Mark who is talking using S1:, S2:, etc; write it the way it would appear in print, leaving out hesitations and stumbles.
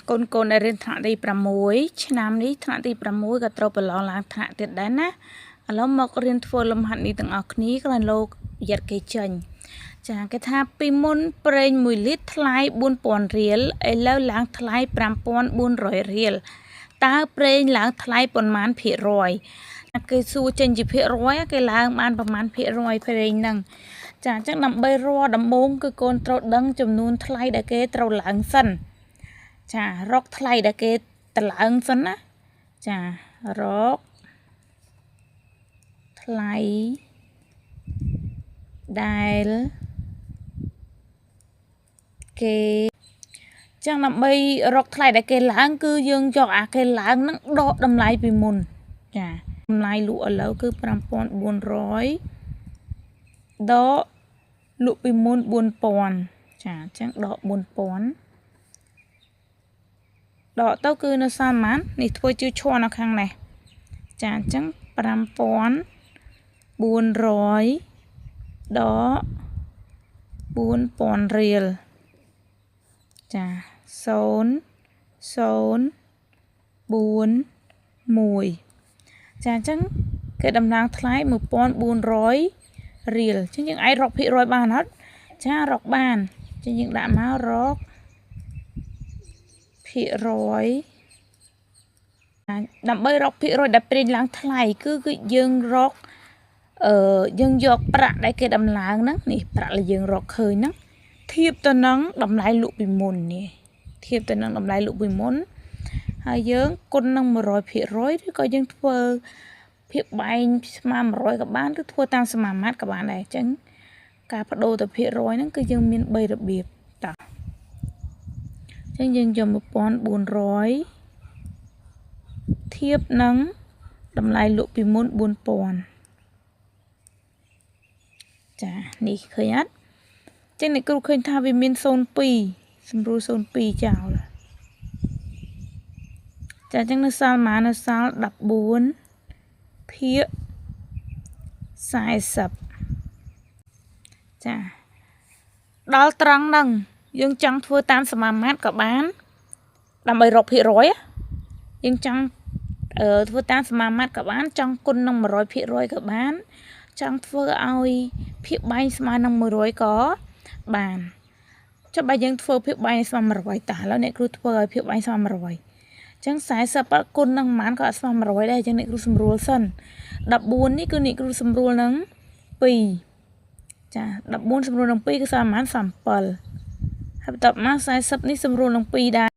S1: កូនដែលរៀនថ្នាក់ទី6ឆ្នាំនេះថ្នាក់ទី6ក៏ត្រូវប្រឡងឡើងថ្នាក់ទៀតដែរណាឥឡូវមករៀនធ្វើលំហាត់នេះទាំងអស់គ្នាគ្រាន់លោកប្រយ័ត្នគេចេញចាគេថាពីមុនប្រេង1លីត្រថ្លៃ 4000 រៀលឥឡូវឡើងថ្លៃ 5400 រៀលតើប្រេងឡើងថ្លៃប៉ុន្មានភាគរយគេសួរចេញជាភាគរយគេឡើងបានប្រមាណភាគរយប្រេងហ្នឹងចាអញ្ចឹងដើម្បីរកដំបូងគឺកូនត្រូវដឹងចំនួនថ្លៃដែលគេត្រូវឡើងសិនចារកថ្លៃដែលគេតឡើងសិនណាចារកថ្លៃដែលគេចឹងដើម្បីរកថ្លៃដែលគេឡើងគឺយើងយកអាគេឡើងហ្នឹងដកតម្លៃពីមុនចាតម្លៃលក់ឥឡូវគឺ 5400 ដកលក់ពីមុន 4000 ចាអញ្ចឹងដក 4000 ដកទៅគឺនៅសល់ប៉ុន្មាននេះធ្វើជឿឈរនៅខាងនេះចាអញ្ចឹង 5400 ដក 4000 រៀលចា0041ចាអញ្ចឹងគេតំណាងថ្លៃ 1400 រៀលអញ្ចឹងយើងអាចរកភាគរយបានអត់ចារកបានអញ្ចឹងយើងដាក់មករកភាគរយដើម្បីរកភាគរយដែលប្រេងឡើងថ្លៃគឺយើងរកយើងយកប្រាក់ដែលគេដំឡើងហ្នឹងនេះប្រាក់ដែលយើងរកឃើញហ្នឹងធៀបទៅនឹងតម្លៃលក់ពីមុននេះធៀបទៅនឹងតម្លៃលក់ពីមុនហើយយើងគុណនឹង 100% ឬក៏យើងធ្វើភាគបែងស្មើ100ក៏បានឬធ្វើតាមសមាមាត្រក៏បានដែរអញ្ចឹងការបដូរទៅភាគរយហ្នឹងគឺយើងមាន3របៀបតោះអញ្ចឹងយើងយក 1400 ធៀបនឹងតម្លៃលក់ពីមុន 4000 ចានេះឃើញអត់ចឹងអ្នកគ្រូឃើញថាវាមាន02សម្រួល02ចោលចាអញ្ចឹងនៅសល់ប៉ុន្មាននៅសល់14ភាគ40ចាដល់ត្រង់ហ្នឹងយើងចង់ធ្វើតាមសមាមាត្រក៏បានដើម្បីរកភាគរយយើងចង់ធ្វើតាមសមាមាត្រក៏បានចង់គុណនឹង 100% ក៏បានចង់ធ្វើឲ្យភាគបែងស្មើនឹង100ក៏បានចុះបើយើងធ្វើភាគបែងស្មើ100តើឥឡូវអ្នកគ្រូធ្វើឲ្យភាគបែងស្មើ100អញ្ចឹង40គុណនឹងប៉ុន្មានក៏អត់ស្មើ100ដែរអញ្ចឹងអ្នកគ្រូសម្រួលសិន14នេះគឺអ្នកគ្រូសម្រួលនឹង2ចា14សម្រួលនឹង2គឺស្មើប៉ុន្មាន37ហើយបន្ទាប់មក40នេះសម្រួលនឹង2ដែរ